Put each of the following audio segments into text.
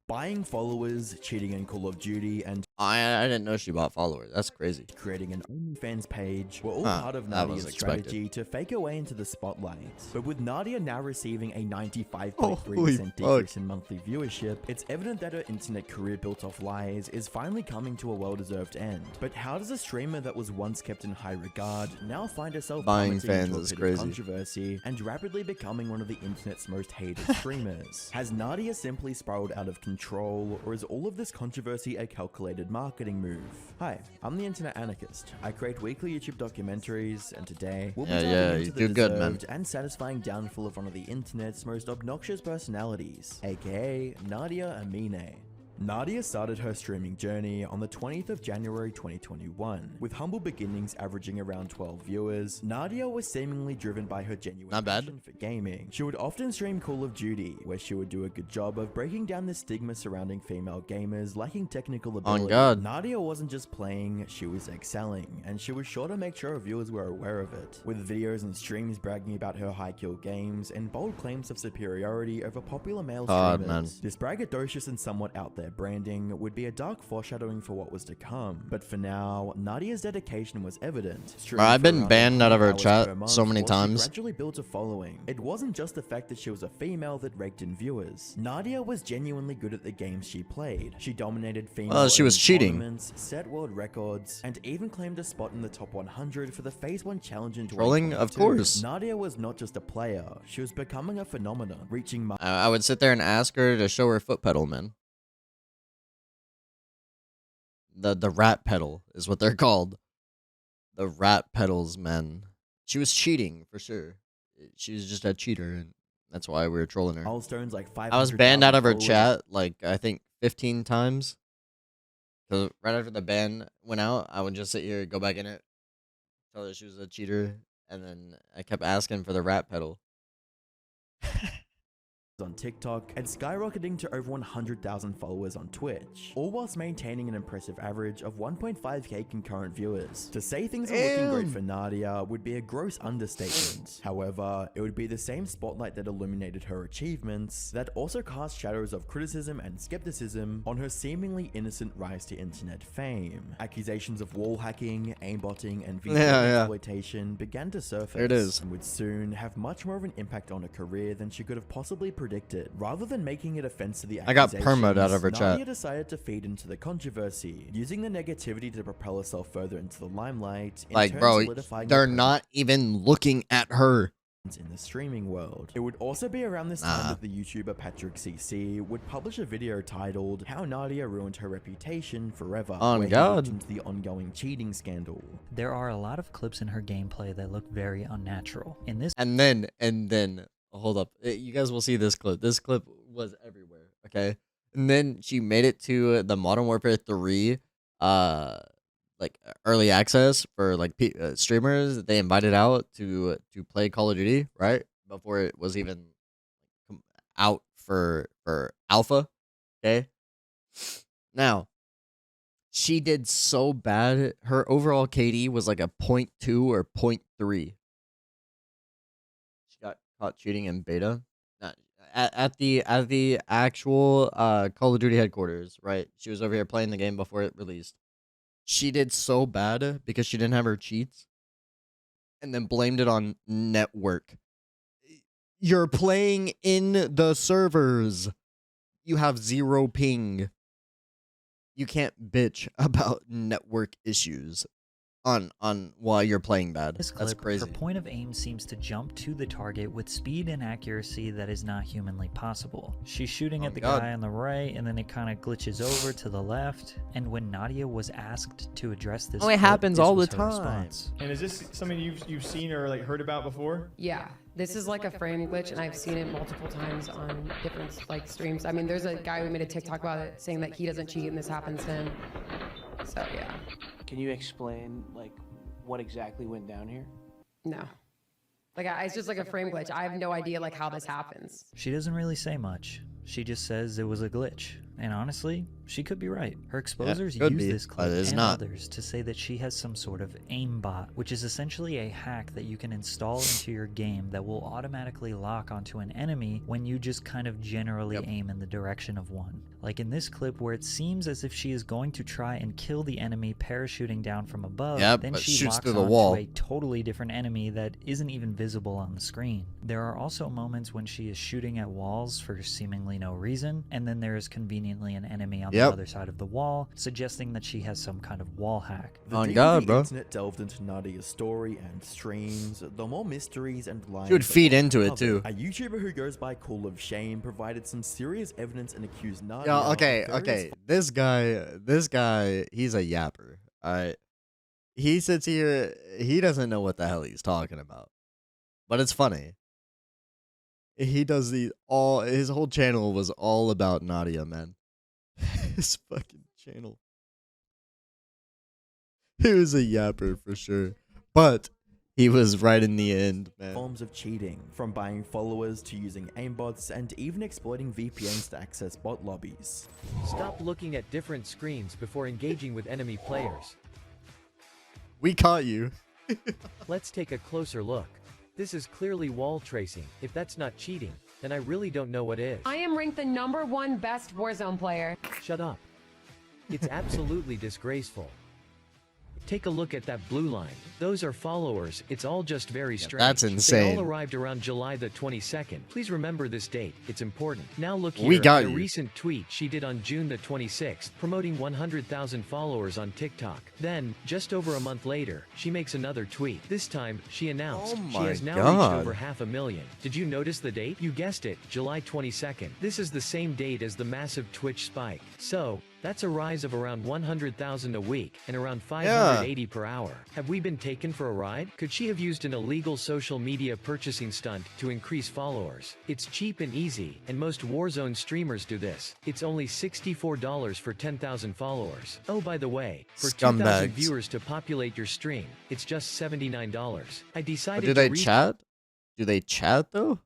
buying followers, cheating in Call of Duty, and I didn't know she bought followers. That's crazy. creating an OnlyFans page were all Huh, part of that was Nadia's expected. strategy to fake her way into the spotlight. But with Nadia now receiving a Holy 95.3% decrease fuck. in monthly viewership, it's evident that her internet career built off lies is finally coming to a well-deserved end. But how does a streamer that was once kept in high regard now find herself Buying plummeting into fans a is pit of crazy. controversy and rapidly becoming one of the internet's most hated streamers? Has Nadia simply spiraled out of control, or is all of this controversy a calculated marketing move? Hi, I'm the Internet Anarchist. I create weekly YouTube documentaries, and today we'll be diving into the you do good, man. deserved and satisfying downfall of one of the internet's most obnoxious personalities, aka Nadia Amine. Nadia started her streaming journey on the 20th of January 2021. With humble beginnings averaging around 12 viewers, Nadia was seemingly driven by her genuine passion for gaming. She would often stream Call of Duty, where she would do a good job of breaking down the stigma surrounding female gamers lacking technical ability. On God. Nadia wasn't just playing, she was excelling, and she was sure to make sure her viewers were aware of it, with videos and streams bragging about her high kill games and bold claims of superiority over popular male streamers. Man. This braggadocious and somewhat out there branding would be a dark foreshadowing for what was to come, but for now, Nadia's dedication was evident. I've been banned out of her chat so many She times. gradually built a following. It wasn't just the fact that she was a female that raked in viewers. Nadia was genuinely good at the games she played. She dominated female she was cheating. tournaments, set world records, and even claimed a spot in the top 100 for the Phase 1 challenge in Trolling? Of 2022. course. Nadia was not just a player, she was becoming a phenomenon, reaching I would sit there and ask her to show her foot pedal, man. The rat pedal is what they're called. The rat pedals, man. She was cheating for sure. She was just a cheater, and that's why we were trolling her. milestones like 500,000 I was banned out of her followers. chat like I think 15 times. So right after the ban went out, I would just sit here, go back in it, tell her she was a cheater, and then I kept asking for the rat pedal. On TikTok and skyrocketing to over 100,000 followers on Twitch, all whilst maintaining an impressive average of 1.5k concurrent viewers. To say things are looking great for Nadia would be a gross understatement. However, it would be the same spotlight that illuminated her achievements that also cast shadows of criticism and skepticism on her seemingly innocent rise to internet fame. Accusations of wall hacking, aimbotting, and video exploitation began to surface. There it is. And would soon have much more of an impact on her career than she could have possibly predicted. Rather than making it a fence to the I got accusations, permaed out of her Nadia chat. decided to feed into the controversy, using the negativity to propel herself further into the limelight. Like, bro, they're not even looking at her. In the streaming world. It would also be around this time that the YouTuber Patrick CC would publish a video titled "How Nadia Ruined Her Reputation Forever," On where God. he looked into the ongoing cheating scandal. There are a lot of clips in her gameplay that look very unnatural. In this And then, hold up. You guys will see this clip. This clip was everywhere, okay? And then she made it to the Modern Warfare 3 like early access for like streamers that they invited out to play Call of Duty, right? Before it was even out for alpha, okay? Now, she did so bad. Her overall KD was like a 0.2 or 0.3. She got caught cheating in beta. At the actual Call of Duty headquarters, right? She was over here playing the game before it released. She did so bad because she didn't have her cheats, and then blamed it on network. You're playing in the servers. You have 0 ping. You can't bitch about network issues on while you're playing bad. This That's clip, crazy. her point of aim seems to jump to the target with speed and accuracy that is not humanly possible. She's shooting at the guy on the right, and then it kind of glitches over to the left. And when Nadia was asked to address this, it happens all the her time. response. And is this something you've seen or like heard about before? Yeah, this is like a frame glitch, and I've seen it multiple times on different like streams. I mean, there's a guy who made a TikTok about it saying that he doesn't cheat and this happens to him. So yeah. Can you explain like what exactly went down here? No. Like, it's just like a frame glitch. I have no idea like how this happens. She doesn't really say much. She just says it was a glitch. And honestly, she could be right. Her exposers could use be, this but clip it's and not. others to say that she has some sort of aimbot, which is essentially a hack that you can install into your game that will automatically lock onto an enemy when you just kind of generally aim in the direction of one. Like in this clip where it seems as if she is going to try and kill the enemy parachuting down from above, then but she shoots locks through the onto wall. a totally different enemy that isn't even visible on the screen. There are also moments when she is shooting at walls for seemingly no reason, and then there is conveniently an enemy on the other side of the wall, suggesting that she has some kind of wall hack. The On deeper God, the bro. internet delved into Nadia's story and streams, the more mysteries and lies She would that feed were into it uncovered. too. A YouTuber who goes by Call of Shame provided some serious evidence and accused Nadia. Yeah, of okay. various This guy, he's a yapper. Alright. He sits here, he doesn't know what the hell he's talking about. But it's funny. He does his whole channel was all about Nadia, man. His fucking channel. He was a yapper for sure. But he was right in the end, man. forms of cheating, from buying followers to using aimbots and even exploiting VPNs to access bot lobbies. Stop looking at different screens before engaging with enemy players. We caught you. Let's take a closer look. This is clearly wall tracing. If that's not cheating, then I really don't know what is. I am ranked the #1 best Warzone player. Shut up. It's absolutely disgraceful. Take a look at that blue line. Those are followers. It's all just very strange. that's They insane. all arrived around July the 22nd. Please remember this date. It's important. Now look here We got at a you. recent tweet she did on June the 26th, promoting 100,000 followers on TikTok. Then, just over a month later, she makes another tweet. This time, she announced Oh she my has now God. reached over 500,000. Did you notice the date? You guessed it, July 22nd. This is the same date as the massive Twitch spike. So, that's a rise of around 100,000 a week, and around 580 per hour. Have we been taken for a ride? Could she have used an illegal social media purchasing stunt to increase followers? It's cheap and easy, and most Warzone streamers do this. It's only $64 for 10,000 followers. Oh, by the way, for 2,000 Scumbags. viewers to populate your stream, it's just $79. I But decided do to they chat? Do they chat though?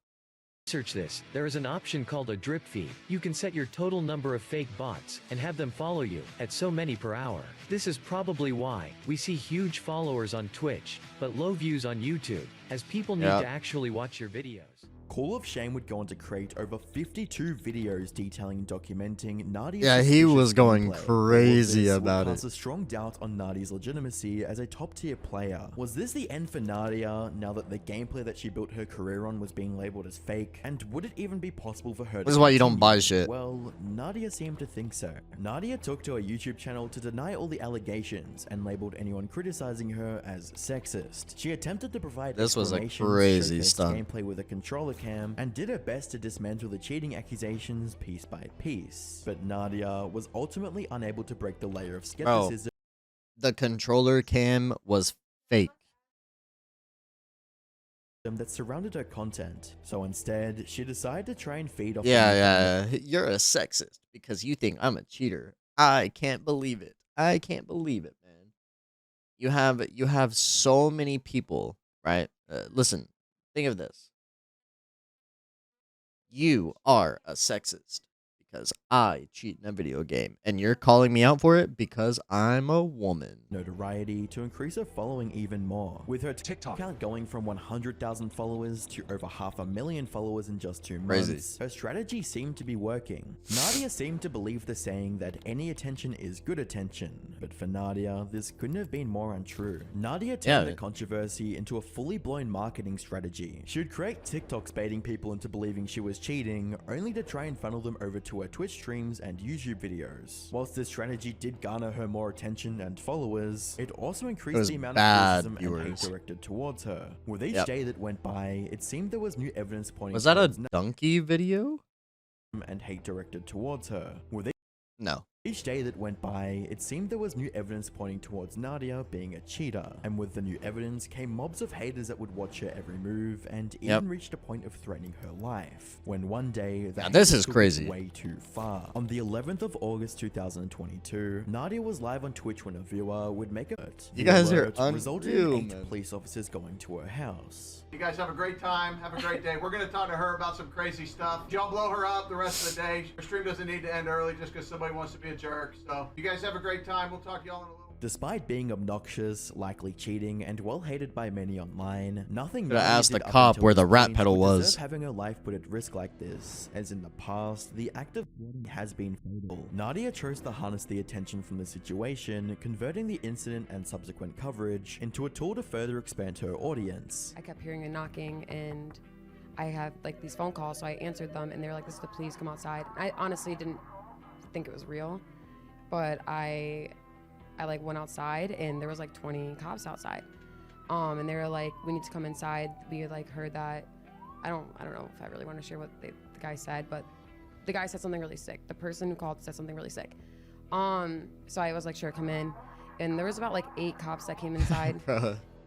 research this. There is an option called a drip feed. You can set your total number of fake bots and have them follow you at so many per hour. This is probably why we see huge followers on Twitch, but low views on YouTube, as people need to actually watch your videos. Call of Shame would go on to create over 52 videos detailing and documenting Nadia's Yeah, he suspicious was going gameplay. crazy All of this about would it. cast a strong doubt on Nadia's legitimacy as a top-tier player. Was this the end for Nadia now that the gameplay that she built her career on was being labeled as fake? And would it even be possible for her to This is why you don't continue? buy shit. Well, Nadia seemed to think so. Nadia took to her YouTube channel to deny all the allegations and labeled anyone criticizing her as sexist. She attempted to provide This was a explanations, crazy showcased stunt. gameplay with a controller cam, and did her best to dismantle the cheating accusations piece by piece. But Nadia was ultimately unable to break the layer of skepticism The controller cam was fake. that surrounded her content. So instead, she decided to try and feed off Yeah. You're a sexist because you think I'm a cheater. I can't believe it. I can't believe it, man. You have so many people, right? Listen, think of this. You are a sexist because I cheat in a video game, and you're calling me out for it because I'm a woman. notoriety to increase her following even more, with her TikTok account going from 100,000 followers to over 500,000 followers in just 2 Crazy. months. Her strategy seemed to be working. Nadia seemed to believe the saying that any attention is good attention, but for Nadia, this couldn't have been more untrue. Nadia turned the controversy into a fully blown marketing strategy. She would create TikToks baiting people into believing she was cheating, only to try and funnel them over to her Twitch streams and YouTube videos. Whilst this strategy did garner her more attention and followers, it also increased the amount of criticism and hate directed towards her. With each day that went by, it seemed there was new evidence pointing Was that a towards donkey video? and hate directed towards her. With No. Each day that went by, it seemed there was new evidence pointing towards Nadia being a cheater, and with the new evidence came mobs of haters that would watch her every move and even reached a point of threatening her life. When one day, this is crazy. Way too far. On the 11th of August 2022, Nadia was live on Twitch when a viewer would make a You guys are resulted in 8 police officers going to her house. You guys have a great time. Have a great day. We're going to talk to her about some crazy stuff. Y'all blow her up the rest of the day. Her stream doesn't need to end early just because somebody wants to be a jerk. So you guys have a great time. We'll talk to y'all in a little. Despite being obnoxious, likely cheating, and well hated by many online, nothing. Could have asked the cop where the rat pedal was. Having her life put at risk like this, as in the past, the act of swatting has been fatal. Nadia chose to harness the attention from the situation, converting the incident and subsequent coverage into a tool to further expand her audience. I kept hearing a knocking, and I had like these phone calls, so I answered them, and they were like, "This is the police, come outside." I honestly didn't think it was real, but I like went outside and there was like 20 cops outside. And they were like, "We need to come inside." We like heard that. I don't know if I really want to share what the guy said, but the guy said something really sick. The person who called said something really sick. So I was like, "Sure, come in." And there was about like 8 cops that came inside.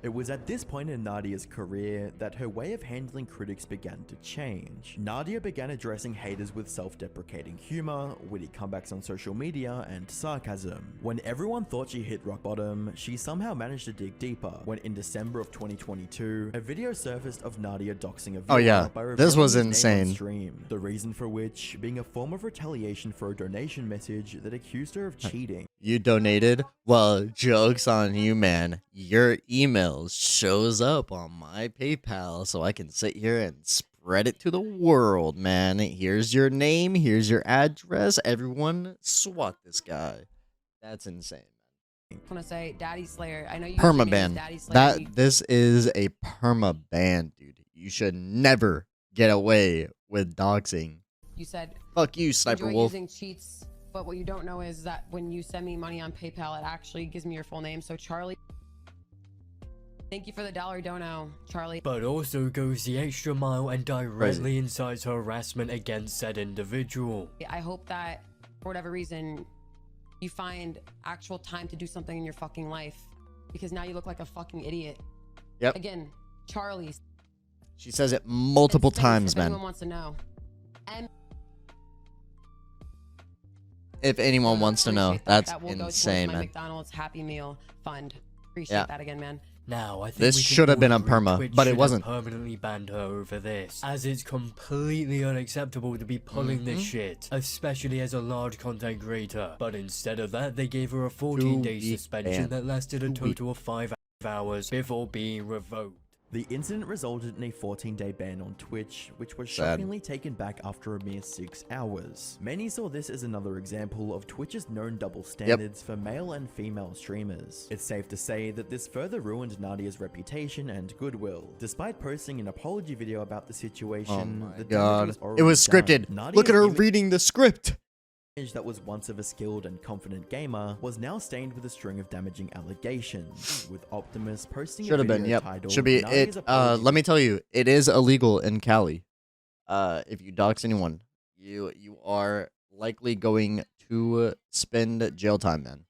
It was at this point in Nadia's career that her way of handling critics began to change. Nadia began addressing haters with self-deprecating humor, witty comebacks on social media, and sarcasm. When everyone thought she hit rock bottom, she somehow managed to dig deeper when in December of 2022, a video surfaced of Nadia doxing a viewer by revealing this was his name on insane. stream. The reason for which being a form of retaliation for a donation message that accused her of cheating. You donated? Well, joke's on you, man. Your email shows up on my PayPal, so I can sit here and spread it to the world, man. Here's your name, here's your address. Everyone, swat this guy. That's insane. I want to say Daddy Slayer. I know you Permaban. Daddy Slayer. This is a permaban, dude. You should never get away with doxing. You said, "Fuck you, Sniper enjoy Wolf." using cheats, but what you don't know is that when you send me money on PayPal, it actually gives me your full name. So Charlie, thank you for the $1 dono, Charlie. But also goes the extra mile and directly incites harassment against said individual. I hope that for whatever reason, you find actual time to do something in your fucking life, because now you look like a fucking idiot. Yep. Again, Charlie. She says it multiple times, man. Anyone wants to know. And if anyone wants to know, that's that will go insane, towards my man. McDonald's Happy Meal fund. Appreciate that again, man. Now, I think This we can should have all been on agree perma, Twitch but it should have wasn't. permanently banned her over this, as it's completely unacceptable to be pulling this shit, especially as a large content creator. But instead of that, they gave her a 14-day suspension that lasted a total of 5 hours before being revoked. The incident resulted in a 14-day ban on Twitch, which was Sad. shockingly taken back after a mere 6 hours. Many saw this as another example of Twitch's known double standards for male and female streamers. It's safe to say that this further ruined Nadia's reputation and goodwill. Despite posting an apology video about the situation, the damage was It was already scripted. done. Nadia's Look at her image reading the script. that was once of a skilled and confident gamer was now stained with a string of damaging allegations, with Optimus posting Should a have video been, yep. titled Should be Nadia's it. apology. Let me tell you, it is illegal in Cali. If you dox anyone, you are likely going to spend jail time, man.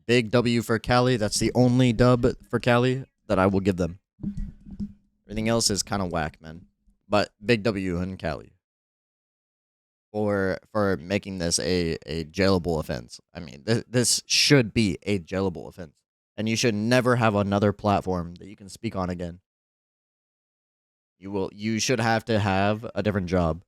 Big W for Cali. That's the only dub for Cali that I will give them. Everything else is kind of whack, man. But big W in Cali. For making this a jailable offense. I mean, this should be a jailable offense. And you should never have another platform that you can speak on again. You should have to have a different job.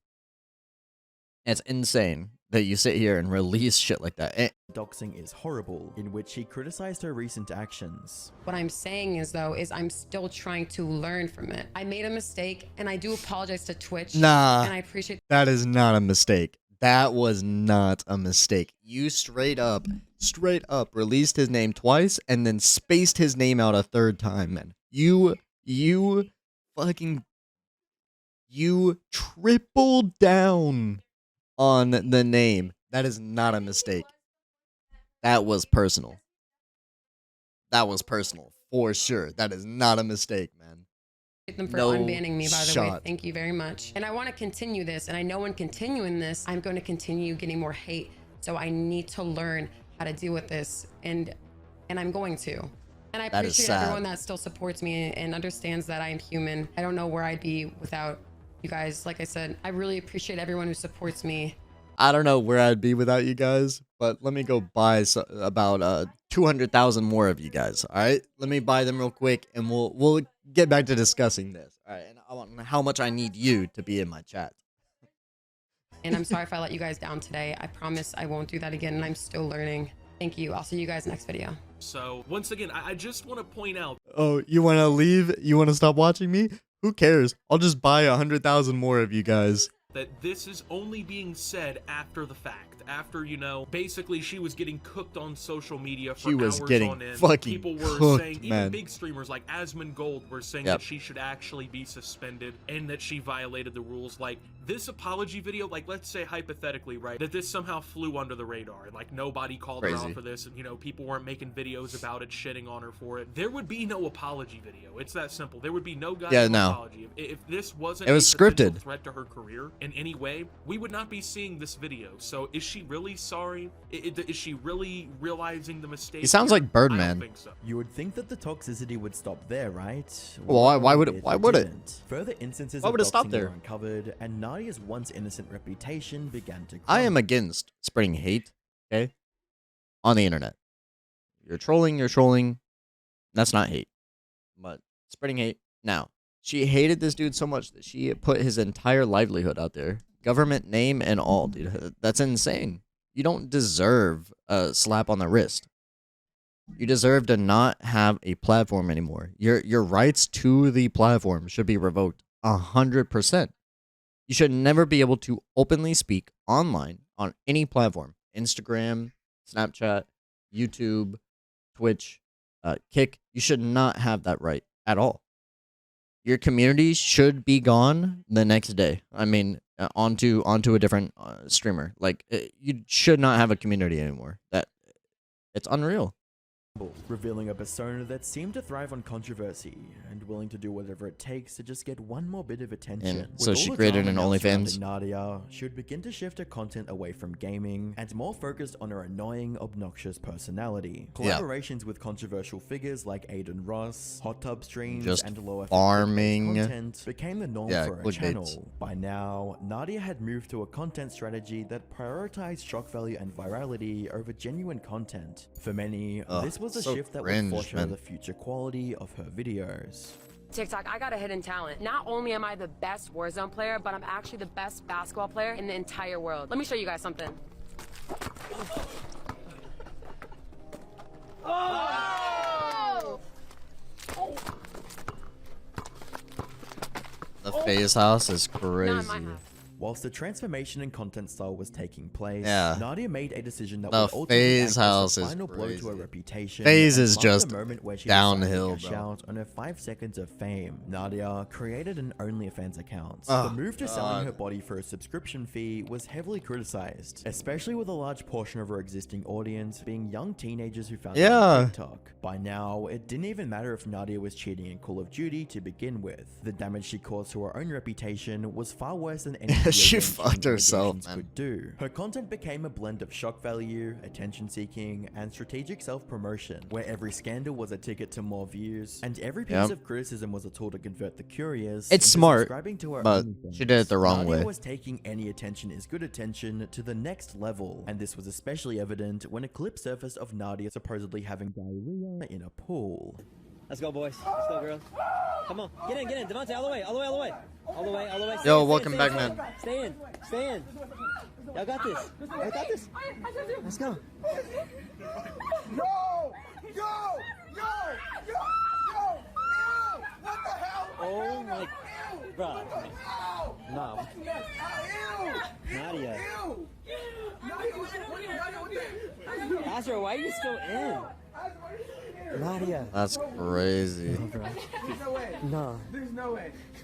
It's insane that you sit here and release shit like that. Doxing is horrible, in which he criticized her recent actions. What I'm saying is, though, is I'm still trying to learn from it. I made a mistake, and I do apologize to Twitch. Nah, and I appreciate that is not a mistake. That was not a mistake. You straight up released his name twice and then spaced his name out a third time, man. You tripled down on the name. That is not a mistake. That was personal. That was personal, for sure. That is not a mistake, man. them for No unbanning me, by the way. shot. Thank you very much. And I want to continue this, and I know in continuing this, I'm going to continue getting more hate So I need to learn how to deal with this, and I'm going to. And I That is appreciate sad. everyone that still supports me and understands that I am human. I don't know where I'd be without you guys. Like I said, I really appreciate everyone who supports me. I don't know where I'd be without you guys, but let me go buy about 200,000 more of you guys. All right, let me buy them real quick, and we'll get back to discussing this. All right, and I want how much I need you to be in my chat. And I'm sorry if I let you guys down today. I promise I won't do that again, and I'm still learning. Thank you. I'll see you guys next video. So once again, I just want to point out. Oh, you want to leave? You want to stop watching me? Who cares? I'll just buy 100,000 more of you guys. That this is only being said after the fact. After, you know, basically she was getting cooked on social media for She was hours getting on end. fucking People were cooked, saying, man. even big streamers like Asmongold were saying Yep. that she should actually be suspended and that she violated the rules. Like, this apology video, like, let's say hypothetically, right, that this somehow flew under the radar. Like, nobody called her Crazy. out for this, and, you know, people weren't making videos about it, shitting on her for it. There would be no apology video. It's that simple. There would be no goddamn no. apology. If this wasn't It was a potential scripted. threat to her career in any way, we would not be seeing this video. So is she really sorry? Is she really realizing the mistake? He sounds here? like Birdman. I don't think so. You would think that the toxicity would stop there, right? Well, why would it- It why would it? didn't. Further instances Why of would it stop doxing there? were uncovered, and Nadia's once innocent reputation began to I am crumble. against spreading hate, okay, on the internet. You're trolling. That's not hate. But spreading hate. Now, she hated this dude so much that she put his entire livelihood out there. Government name and all, dude. That's insane. You don't deserve a slap on the wrist. You deserve to not have a platform anymore. Your rights to the platform should be revoked 100%. You should never be able to openly speak online on any platform. Instagram, Snapchat, YouTube, Twitch, Kick. You should not have that right at all. Your community should be gone the next day. I mean, onto a different streamer. Like, you should not have a community anymore. It's unreal. Revealing a persona that seemed to thrive on controversy and willing to do whatever it takes to just get one more bit of attention. And With so all she the created drama an now OnlyFans. surrounding Nadia, she would begin to shift her content away from gaming and more focused on her annoying, obnoxious personality. Yeah. Collaborations with controversial figures like Aiden Ross, hot tub streams, Just and low effort farming. content became the norm Yeah, for her clickbaits. channel. By now, Nadia had moved to a content strategy that prioritized shock value and virality over genuine content. For many, Ugh, this was a so shift that cringe, would foreshadow man. the future quality of her videos. TikTok, I got a hidden talent. Not only am I the best Warzone player, but I'm actually the best basketball player in the entire world. Let me show you guys something. Oh! The Phase House is Not in my crazy. house. Whilst the transformation in content style was taking place, Yeah. Nadia made a decision that The would ultimately Phase act as House the is final blow to her crazy. reputation. Phase and is mark just the moment where she downhill, decided to cash bro. out on her 5 seconds of fame. Nadia created an OnlyFans account. Oh, the move to selling God. her body for a subscription fee was heavily criticized, especially with a large portion of her existing audience being young teenagers who found it Yeah. on TikTok. By now, it didn't even matter if Nadia was cheating in Call of Duty to begin with. The damage she caused to her own reputation was far worse than any video She game fucked cheating herself, allegations man. could do. Her content became a blend of shock value, attention seeking, and strategic self-promotion, where every scandal was a ticket to more views, and every piece Yep. of criticism was a tool to convert the curious It's into smart, subscribing to her but OnlyFans. she did it the wrong Nadia way. was taking any attention is good attention to the next level, and this was especially evident when a clip surfaced of Nadia supposedly having diarrhea in a pool. Let's go, boys. Let's go, girls. Come on. Get in. Devontae, all the way. All the way. Stay Yo, in, welcome stay back, in, man. Stay in. Y'all got this. Y'all got this. Let's go. Oh my, bro. No. Nadia. Azra, why are you still in? Nadia. That's crazy. No.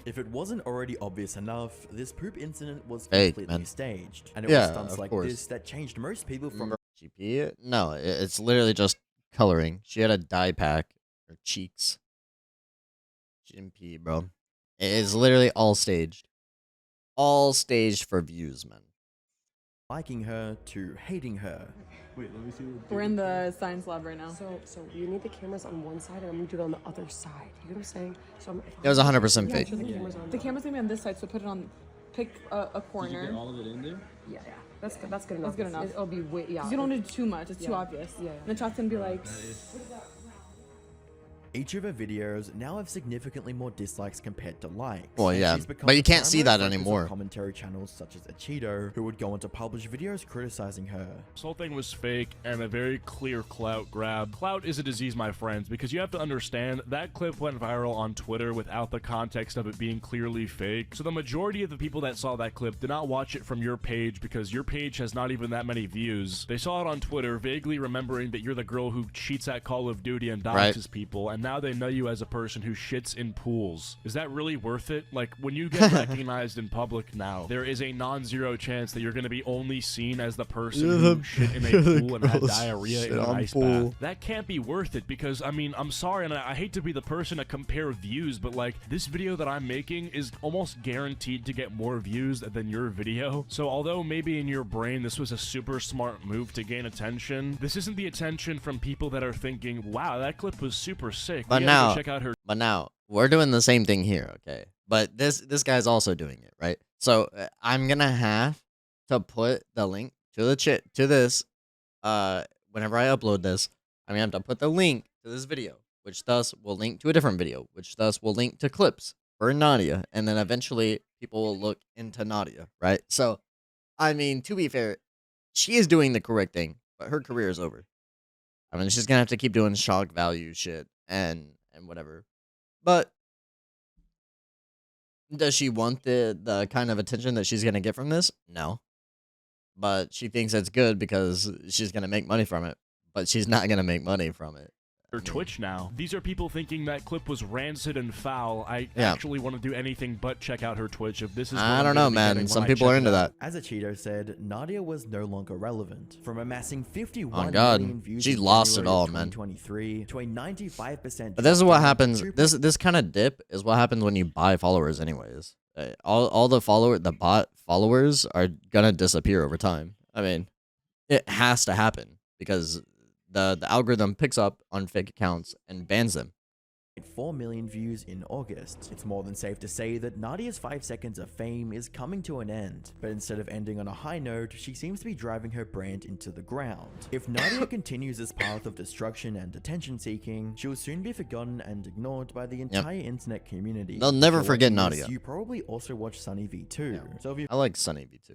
If it wasn't already obvious enough, this poop incident was Fake, completely man. staged, and it Yeah, was stunts of like course. this that changed most people from GP? No, it's literally just coloring. She had a dye pack. Her cheeks. GP, bro. It is literally all staged. All staged for views, man. liking her to hating her. Wait, let me see. We're in the science lab right now. So you need the cameras on one side, and I'm gonna do it on the other side. You know what I'm saying? So It was 100% fake. The camera's gonna be on this side, so put it on. Pick a corner. Did you get all of it in there? Yeah. That's good enough. That's good enough. It'll be way, yeah. You don't need too much. It's too obvious. Yeah. And the chat's gonna be like. Each of her videos now have significantly more dislikes compared to likes. Well, yeah, She's become but you the can't see primary that focus of anymore. Commentary channels such as Cheeto, who would go on to publish videos criticizing her. This whole thing was fake and a very clear clout grab. Clout is a disease, my friends, because you have to understand that clip went viral on Twitter without the context of it being clearly fake. So the majority of the people that saw that clip did not watch it from your page because your page has not even that many views. They saw it on Twitter, vaguely remembering that you're the girl who cheats at Call of Duty and doxes people, and now they know you as a person who shits in pools. Is that really worth it? Like, when you get recognized in public now, there is a non-zero chance that you're going to be only seen as the person who shit in a pool and had diarrhea in an ice bath. That can't be worth it because, I mean, I'm sorry, and I hate to be the person to compare views, but like, this video that I'm making is almost guaranteed to get more views than your video. So although maybe in your brain this was a super smart move to gain attention, this isn't the attention from people that are thinking, wow, that clip was super sick. But now we're doing the same thing here, okay? But this guy's also doing it, right? So I'm gonna have to put the link to the to this. Whenever I upload this, I'm gonna have to put the link to this video, which thus will link to a different video, which thus will link to clips for Nadia, and then eventually people will look into Nadia, right? So, I mean, to be fair, she is doing the correct thing, but her career is over. I mean, she's gonna have to keep doing shock value shit and whatever. But does she want the kind of attention that she's gonna get from this? No. But she thinks it's good because she's gonna make money from it. But she's not gonna make money from it. Twitch now. These are people thinking that clip was rancid and foul. I actually want to do anything but check out her Twitch. If this is I don't know, man. Some people are into that. As Cheeto said, Nadia was no longer relevant. From amassing 51 oh God, million views she in lost it January all, of man. 2023 to a 95%. But this is what happens. This kind of dip is what happens when you buy followers, anyways. All the bot followers are gonna disappear over time. I mean, it has to happen because the algorithm picks up on fake accounts and bans them. 4 million views in August. It's more than safe to say that Nadia's 5 seconds of fame is coming to an end, but instead of ending on a high note, she seems to be driving her brand into the ground. If Nadia continues this path of destruction and attention seeking, she will soon be forgotten and ignored by the entire internet community. They'll never For forget watching this, Nadia. you probably also watch Sunny V2. So if you I like Sunny V2.